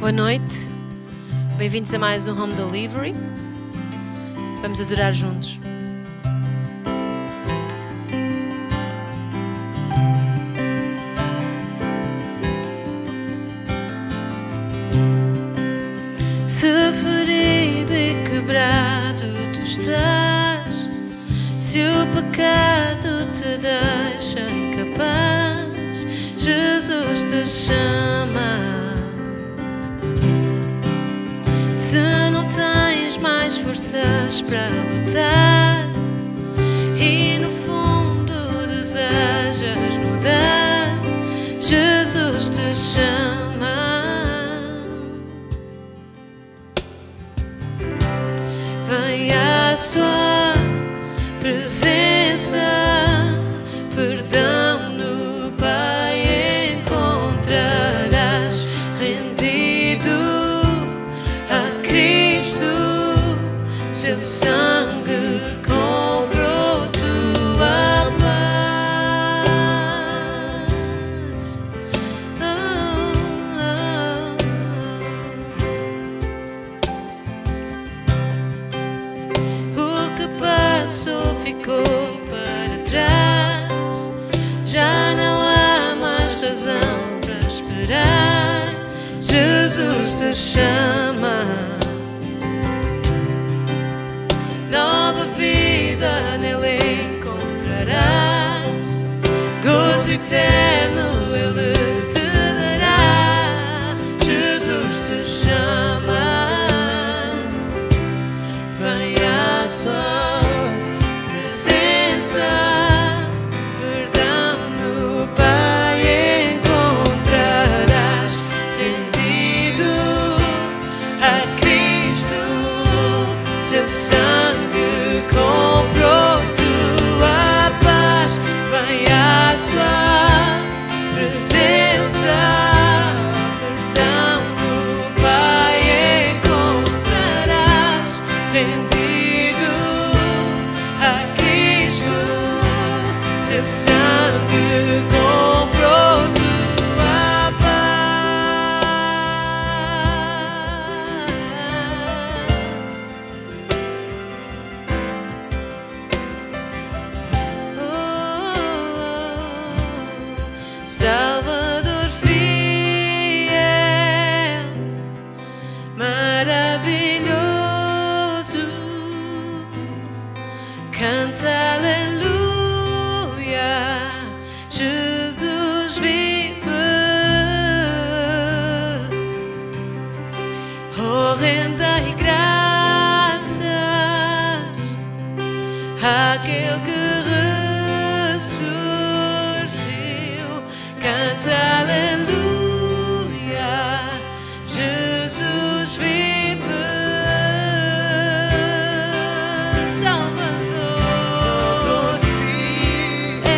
Boa noite, bem-vindos a mais um Home Delivery. Vamos adorar juntos. Se ferido e quebrado tu estás, se o pecado te deixa incapaz, Jesus te chama. Se não tens mais forças para lutar e no fundo desejas mudar, Jesus te chama. Vem à sua presença, perdão no Pai encontrarás, rendido a Cristo, seu sangue comprou tua paz. O que passou ficou para trás, já não há mais razão para esperar, Jesus te chama. Nova vida nele encontrarás, gozo eterno ele te dará, Jesus te chama. Vem à sua presença, perdão no Pai encontrarás, rendido a Cristo, seu sangue comprou tua paz. Vem à sua presença, perdão no Pai encontrarás, rendido a Cristo, seu sangue comprou tua paz. Salvador fiel, maravilhoso, canta aleluia, Jesus vive. Oh, rendai graças àquele que ressurgiu, canta aleluia, Jesus vive. Salvador fiel,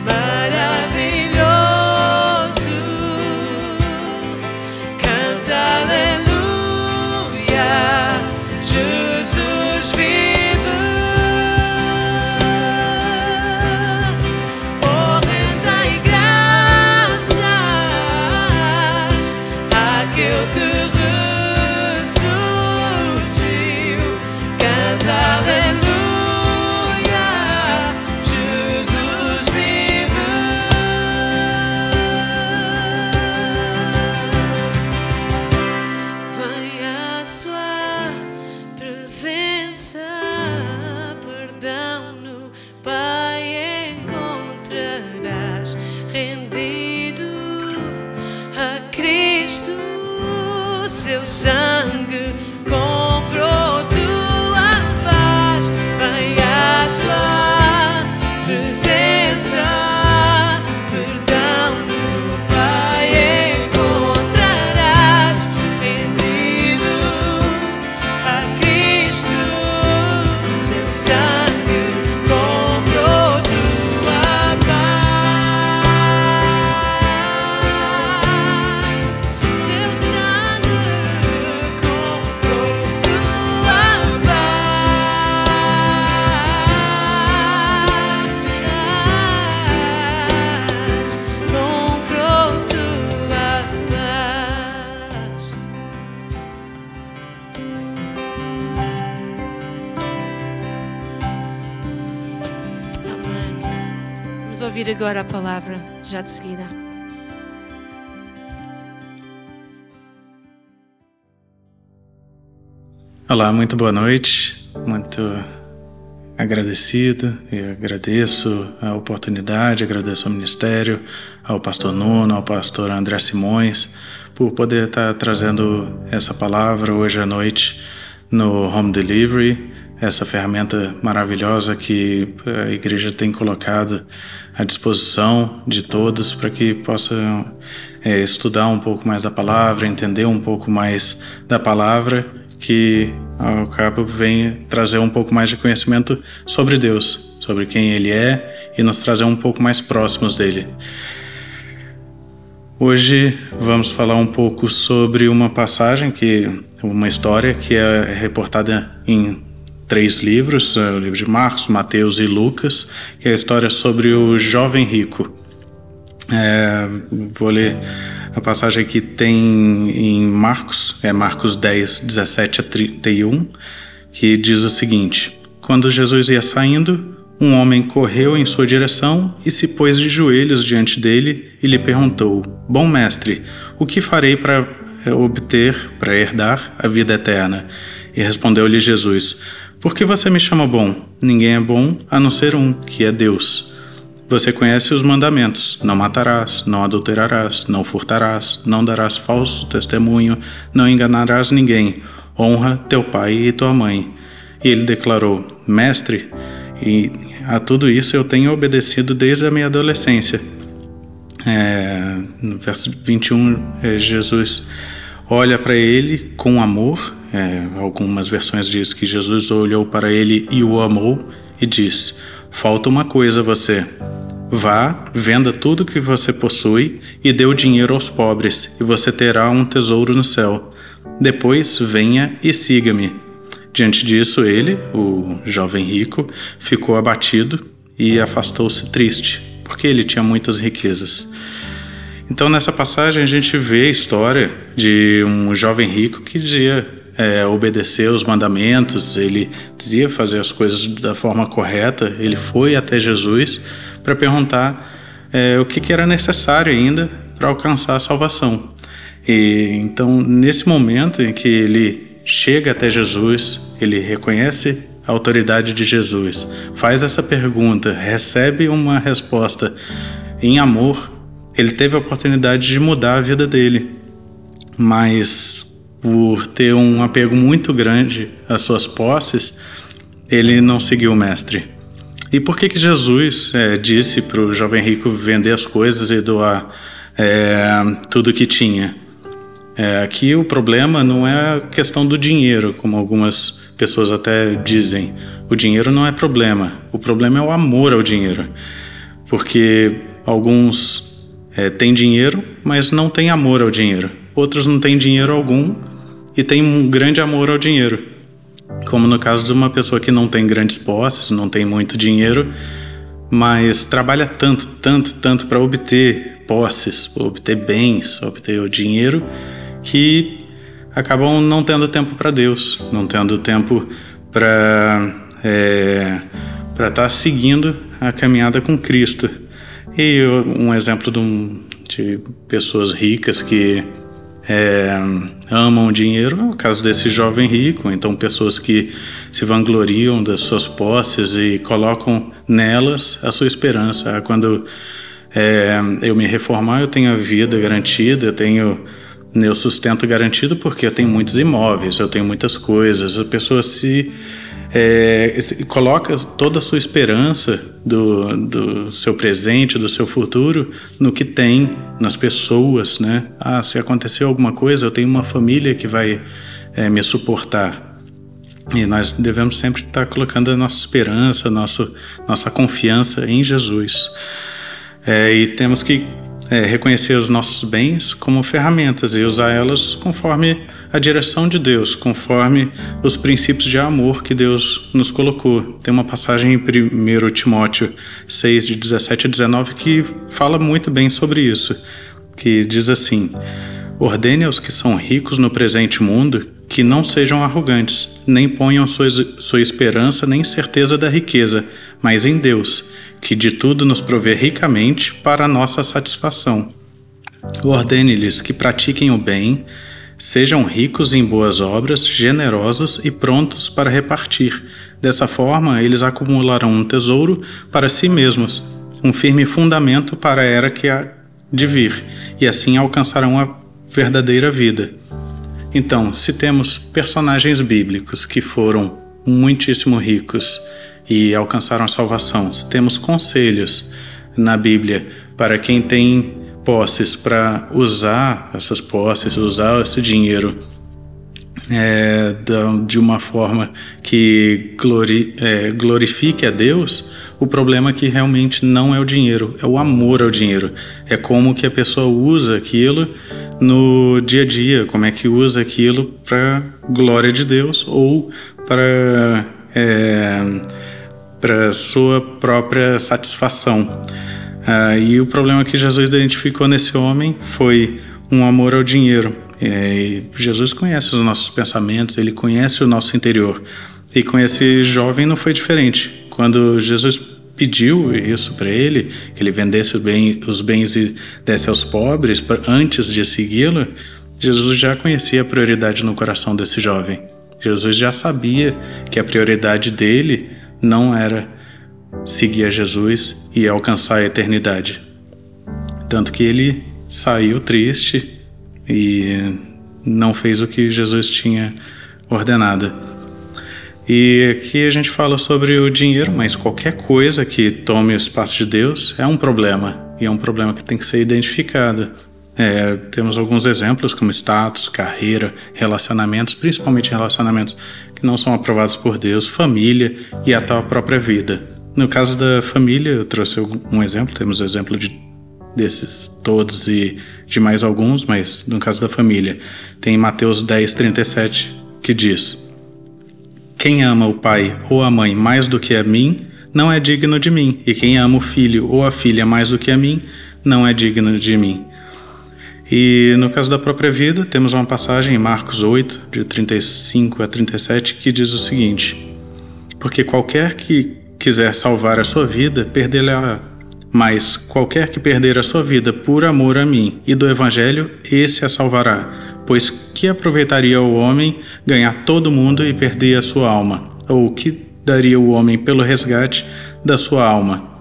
maravilhoso, canta aleluia, Jesus vive. Oh, rendai graças àquele que ressurgiu, canta aleluia, Jesus vive. Vem à sua presença, perdão no Pai encontrarás, rendido a Cristo, seu sangue comprou tua paz. Vem à sua presença, perdão no Pai encontrarás, rendido a Cristo, seu sangue comprou tua paz. Seu sangue ouvir agora a palavra já de seguida. Olá, muito boa noite, muito agradecido e agradeço a oportunidade, agradeço ao ministério, ao pastor Nuno, ao pastor André Simões, por poder estar trazendo essa palavra hoje à noite no Home Delivery, essa ferramenta maravilhosa que a igreja tem colocado à disposição de todos para que possam estudar um pouco mais da palavra, entender um pouco mais da palavra, que ao cabo vem trazer um pouco mais de conhecimento sobre Deus, sobre quem Ele é e nos trazer um pouco mais próximos dele. Hoje vamos falar um pouco sobre uma passagem, uma história que é reportada em 3 livros, o livro de Marcos, Mateus e Lucas, que é a história sobre o jovem rico. Vou ler a passagem que tem em Marcos 10, 17 a 31, que diz o seguinte: Quando Jesus ia saindo, um homem correu em sua direção e se pôs de joelhos diante dele e lhe perguntou: Bom mestre, o que farei para herdar a vida eterna? E respondeu-lhe Jesus: Por que você me chama bom? Ninguém é bom a não ser um, que é Deus. Você conhece os mandamentos: não matarás, não adulterarás, não furtarás, não darás falso testemunho, não enganarás ninguém, honra teu pai e tua mãe. E ele declarou: Mestre, e a tudo isso eu tenho obedecido desde a minha adolescência. No verso 21, Jesus olha para ele com amor. Algumas versões dizem que Jesus olhou para ele e o amou e diz: Falta uma coisa a você. Vá, venda tudo que você possui e dê o dinheiro aos pobres, e você terá um tesouro no céu. Depois venha e siga-me. Diante disso, ele, o jovem rico, ficou abatido e afastou-se triste, porque ele tinha muitas riquezas. Então, nessa passagem, a gente vê a história de um jovem rico que dizia obedecer os mandamentos, ele dizia fazer as coisas da forma correta. Ele foi até Jesus para perguntar o que era necessário ainda para alcançar a salvação. E então, nesse momento em que ele chega até Jesus, ele reconhece a autoridade de Jesus, faz essa pergunta, recebe uma resposta em amor, ele teve a oportunidade de mudar a vida dele. Mas por ter um apego muito grande às suas posses, ele não seguiu o mestre. E por que Jesus disse para o jovem rico vender as coisas e doar tudo que tinha? Aqui o problema não é a questão do dinheiro, como algumas pessoas até dizem. O dinheiro não é problema, o problema é o amor ao dinheiro. Porque alguns têm dinheiro, mas não têm amor ao dinheiro. Outros não têm dinheiro algum e têm um grande amor ao dinheiro. Como no caso de uma pessoa que não tem grandes posses, não tem muito dinheiro, mas trabalha tanto para obter posses, obter bens, obter o dinheiro, que acabam não tendo tempo para Deus, não tendo tempo para estar seguindo a caminhada com Cristo. E um exemplo de pessoas ricas que amam o dinheiro é o caso desse jovem rico. Então, pessoas que se vangloriam das suas posses e colocam nelas a sua esperança. Quando eu me reformar, eu tenho a vida garantida, eu tenho meu sustento garantido porque eu tenho muitos imóveis, eu tenho muitas coisas. A pessoa coloca toda a sua esperança do seu presente, do seu futuro, no que tem, nas pessoas, né? Se acontecer alguma coisa, eu tenho uma família que vai me suportar. E nós devemos sempre estar colocando a nossa esperança, nossa confiança em Jesus. E temos que reconhecer os nossos bens como ferramentas e usar elas conforme a direção de Deus, conforme os princípios de amor que Deus nos colocou. Tem uma passagem em 1 Timóteo 6, de 17 a 19, que fala muito bem sobre isso, que diz assim: Ordene aos que são ricos no presente mundo que não sejam arrogantes, nem ponham sua esperança nem certeza da riqueza, mas em Deus, que de tudo nos provê ricamente para a nossa satisfação. Ordene-lhes que pratiquem o bem, sejam ricos em boas obras, generosos e prontos para repartir. Dessa forma, eles acumularão um tesouro para si mesmos, um firme fundamento para a era que há de vir, e assim alcançarão a verdadeira vida. Então, se temos personagens bíblicos que foram muitíssimo ricos e alcançaram a salvação, se temos conselhos na Bíblia para quem tem posses para usar essas posses, usar esse dinheiro de uma forma que glorifique a Deus, o problema é que realmente não é o dinheiro, é o amor ao dinheiro. É como que a pessoa usa aquilo no dia a dia, como é que usa aquilo para glória de Deus ou para sua própria satisfação. E o problema que Jesus identificou nesse homem foi um amor ao dinheiro. Jesus conhece os nossos pensamentos, ele conhece o nosso interior. E com esse jovem não foi diferente. Quando Jesus pediu isso para ele, que ele vendesse os bens e desse aos pobres, antes de segui-lo, Jesus já conhecia a prioridade no coração desse jovem. Jesus já sabia que a prioridade dele não era seguir a Jesus e alcançar a eternidade. Tanto que ele saiu triste e não fez o que Jesus tinha ordenado. E aqui a gente fala sobre o dinheiro, mas qualquer coisa que tome o espaço de Deus é um problema, e é um problema que tem que ser identificado. Temos alguns exemplos como status, carreira, relacionamentos, principalmente relacionamentos que não são aprovados por Deus, família e até a própria vida. No caso da família, eu trouxe um exemplo, temos exemplo desses todos e de mais alguns, mas no caso da família, tem Mateus 10:37 que diz: quem ama o pai ou a mãe mais do que a mim, não é digno de mim, e quem ama o filho ou a filha mais do que a mim, não é digno de mim. E no caso da própria vida, temos uma passagem em Marcos 8, de 35 a 37, que diz o seguinte: porque qualquer que quiser salvar a sua vida, perdê-la-á. Mas qualquer que perder a sua vida por amor a mim e do Evangelho, esse a salvará. Pois que aproveitaria o homem ganhar todo o mundo e perder a sua alma? Ou que daria o homem pelo resgate da sua alma?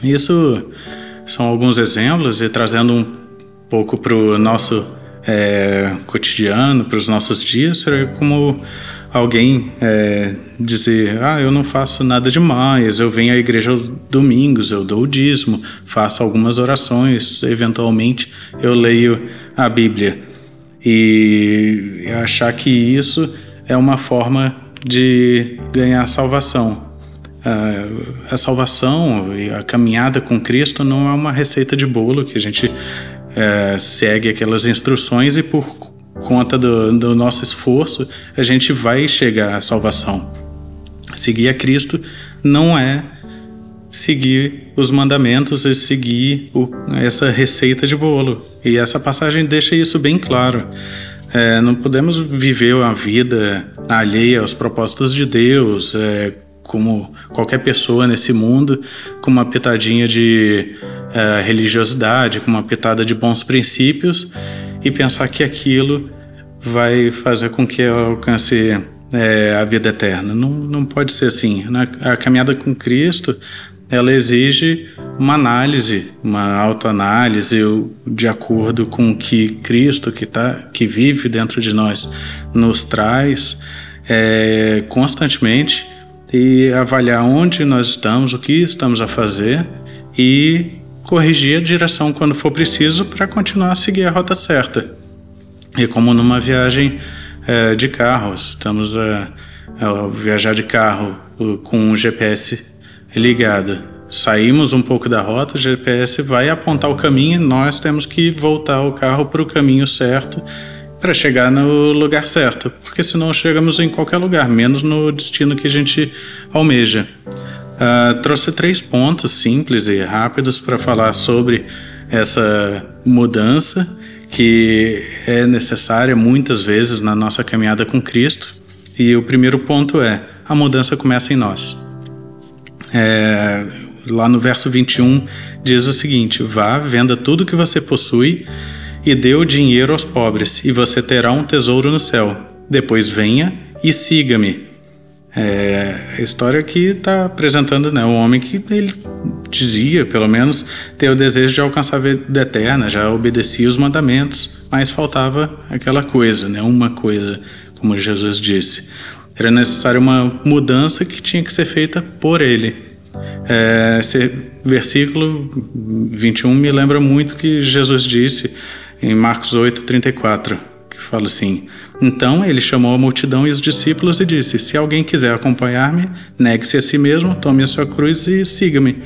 Isso são alguns exemplos, e trazendo um pouco para o nosso cotidiano, para os nossos dias, seria como alguém dizer: eu não faço nada demais, eu venho à igreja aos domingos, eu dou o dízimo, faço algumas orações, eventualmente eu leio a Bíblia. E achar que isso é uma forma de ganhar salvação. A salvação e a caminhada com Cristo não é uma receita de bolo que a gente segue aquelas instruções e por conta do nosso esforço a gente vai chegar à salvação. Seguir a Cristo não é seguir os mandamentos e seguir essa receita de bolo. E essa passagem deixa isso bem claro. Não podemos viver uma vida alheia aos propósitos de Deus, como qualquer pessoa nesse mundo, com uma pitadinha de religiosidade, com uma pitada de bons princípios, e pensar que aquilo vai fazer com que eu alcance a vida eterna. Não pode ser assim. A caminhada com Cristo, ela exige uma análise, uma autoanálise de acordo com o que Cristo, que vive dentro de nós, nos traz constantemente, e avaliar onde nós estamos, o que estamos a fazer, e corrigir a direção quando for preciso para continuar a seguir a rota certa. E como numa viagem de carro, estamos a viajar de carro com o GPS ligado. Saímos um pouco da rota, o GPS vai apontar o caminho, nós temos que voltar o carro para o caminho certo para chegar no lugar certo, porque senão chegamos em qualquer lugar, menos no destino que a gente almeja. Trouxe 3 pontos simples e rápidos para falar sobre essa mudança que é necessária muitas vezes na nossa caminhada com Cristo, E o primeiro ponto é: a mudança começa em nós. Lá no verso 21 diz o seguinte: vá, venda tudo que você possui e dê o dinheiro aos pobres, e você terá um tesouro no céu. Depois venha e siga-me. A história aqui está apresentando, um homem que ele dizia, pelo menos, ter o desejo de alcançar a vida eterna, já obedecia os mandamentos, mas faltava aquela coisa, uma coisa, como Jesus disse. Era necessária uma mudança que tinha que ser feita por ele. Esse versículo 21 me lembra muito que Jesus disse em Marcos 8:34, que fala assim: então ele chamou a multidão e os discípulos e disse: se alguém quiser acompanhar-me, negue-se a si mesmo, tome a sua cruz e siga-me.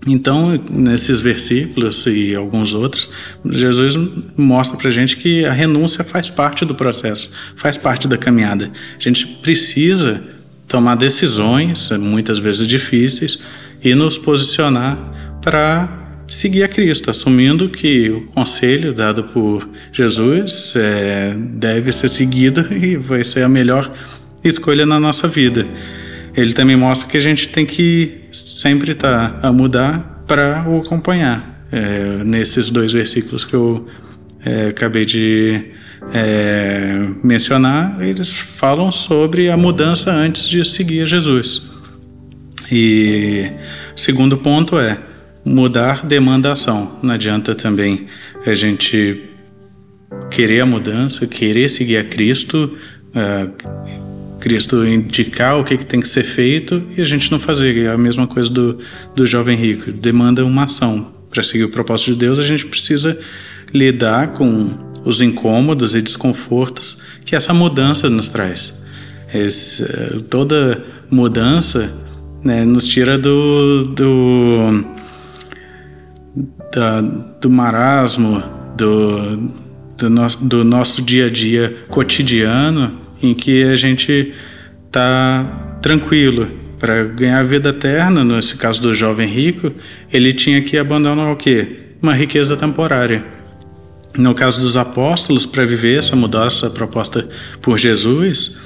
Então, nesses versículos e alguns outros, Jesus mostra pra gente que a renúncia faz parte do processo, faz parte da caminhada. A gente precisa tomar decisões, muitas vezes difíceis, e nos posicionar para seguir a Cristo, assumindo que o conselho dado por Jesus deve ser seguido e vai ser a melhor escolha na nossa vida. Ele também mostra que a gente tem que sempre estar a mudar para o acompanhar. Nesses 2 versículos que eu acabei de mencionar, eles falam sobre a mudança antes de seguir a Jesus. E o segundo ponto é: mudar demanda ação. Não adianta também a gente querer a mudança, querer seguir a Cristo, Cristo indicar o que tem que ser feito e a gente não fazer. É a mesma coisa do jovem rico. Demanda uma ação. Para seguir o propósito de Deus, a gente precisa lidar com os incômodos e desconfortos que essa mudança nos traz. Toda mudança nos tira do marasmo, do nosso dia a dia cotidiano, em que a gente está tranquilo. Para ganhar a vida eterna, nesse caso do jovem rico, ele tinha que abandonar o quê? Uma riqueza temporária. No caso dos apóstolos, para viver essa mudança proposta por Jesus,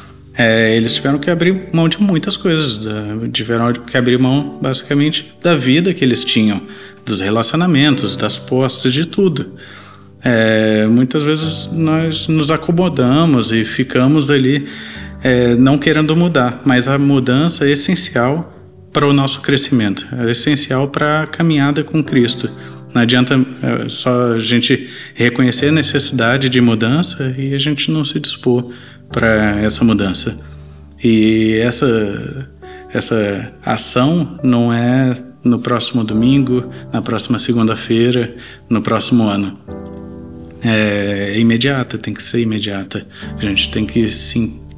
eles tiveram que abrir mão de muitas coisas, tiveram que abrir mão basicamente da vida que eles tinham, dos relacionamentos, das posses, de tudo. Muitas vezes nós nos acomodamos e ficamos ali não querendo mudar, mas a mudança é essencial para o nosso crescimento, é essencial para a caminhada com Cristo. Não adianta só a gente reconhecer a necessidade de mudança e a gente não se dispor para essa mudança. E essa ação não é no próximo domingo, na próxima segunda-feira, no próximo ano. É imediata, tem que ser imediata. A gente tem que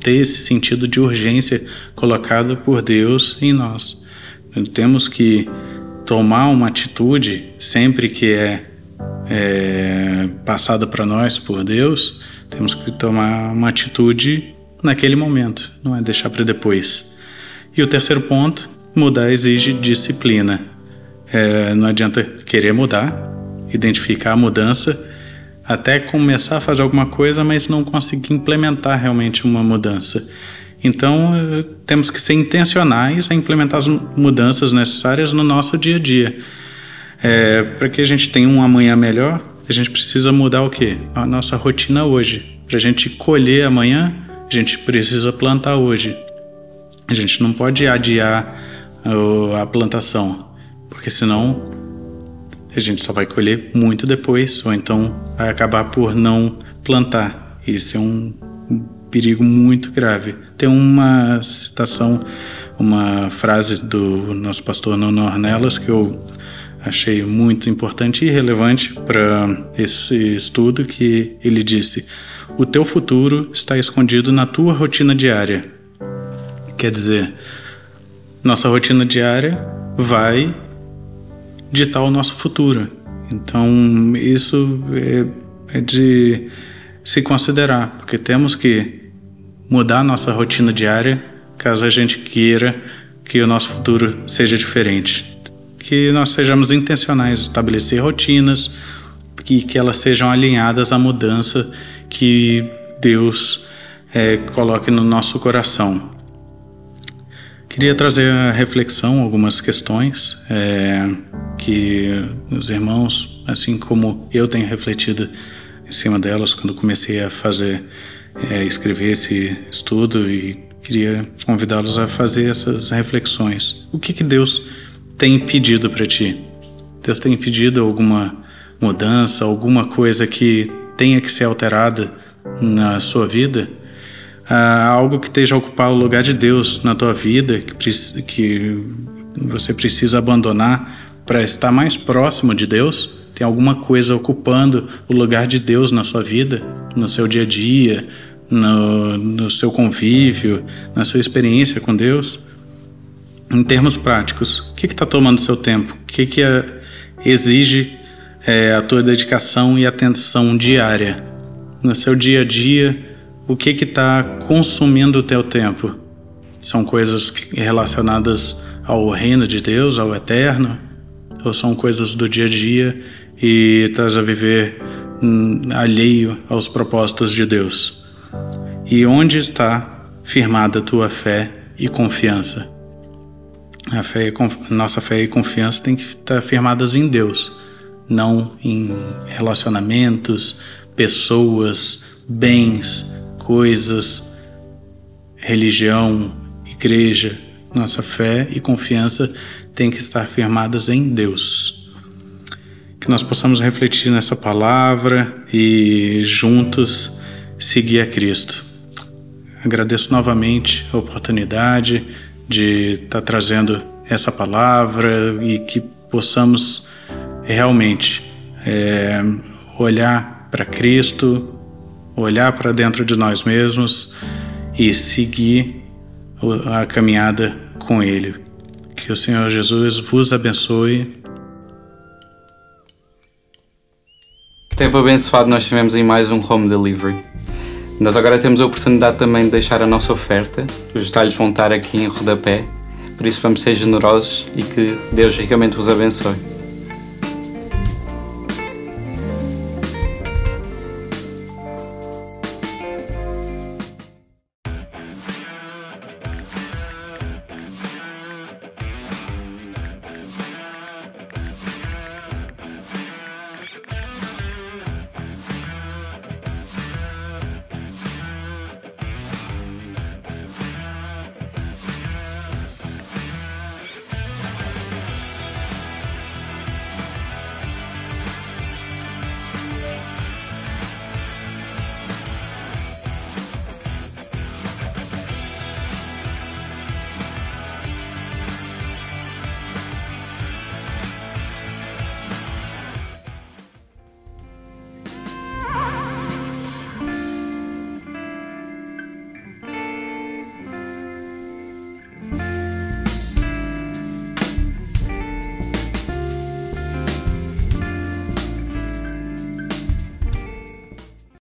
ter esse sentido de urgência colocado por Deus em nós. Temos que tomar uma atitude sempre que é passada para nós por Deus. Temos que tomar uma atitude naquele momento, não é deixar para depois. E o terceiro ponto: mudar exige disciplina. Não adianta querer mudar, identificar a mudança, até começar a fazer alguma coisa, mas não conseguir implementar realmente uma mudança. Então, temos que ser intencionais a implementar as mudanças necessárias no nosso dia a dia. Para que a gente tenha um amanhã melhor, a gente precisa mudar o quê? A nossa rotina hoje. Para a gente colher amanhã, a gente precisa plantar hoje. A gente não pode adiar a plantação, porque senão a gente só vai colher muito depois, ou então vai acabar por não plantar. Isso é um perigo muito grave. Tem uma citação, uma frase do nosso pastor Nuno Ornelas que eu achei muito importante e relevante para esse estudo, que ele disse: o teu futuro está escondido na tua rotina diária. Quer dizer, nossa rotina diária vai ditar o nosso futuro. Então isso é de se considerar, porque temos que mudar a nossa rotina diária caso a gente queira que o nosso futuro seja diferente. Que nós sejamos intencionais em estabelecer rotinas e que elas sejam alinhadas à mudança que Deus coloque no nosso coração. Queria trazer a reflexão algumas questões que os irmãos, assim como eu tenho refletido em cima delas quando comecei a escrever esse estudo, e queria convidá-los a fazer essas reflexões. O que Deus tem pedido para ti? Deus tem pedido alguma mudança, alguma coisa que tenha que ser alterada na sua vida? Algo que esteja a ocupar o lugar de Deus na tua vida, que você precisa abandonar para estar mais próximo de Deus? Tem alguma coisa ocupando o lugar de Deus na sua vida, no seu dia a dia, no seu convívio, na sua experiência com Deus? Em termos práticos, o que está tomando seu tempo? O que exige a tua dedicação e atenção diária? No seu dia a dia, o que está consumindo o teu tempo? São coisas relacionadas ao reino de Deus, ao eterno? Ou são coisas do dia a dia e estás a viver alheio aos propósitos de Deus? E onde está firmada a tua fé e confiança? Nossa fé e confiança tem que estar firmadas em Deus, não em relacionamentos, pessoas, bens, coisas, religião, igreja. Nossa fé e confiança tem que estar firmadas em Deus. Que nós possamos refletir nessa palavra e juntos seguir a Cristo. Agradeço novamente a oportunidade de estar trazendo essa palavra e que possamos realmente olhar para Cristo, olhar para dentro de nós mesmos e seguir a caminhada com Ele. Que o Senhor Jesus vos abençoe. Que tempo abençoado nós tivemos em mais um Home Delivery. Nós agora temos a oportunidade também de deixar a nossa oferta. Os detalhes vão estar aqui em rodapé. Por isso vamos ser generosos e que Deus ricamente vos abençoe.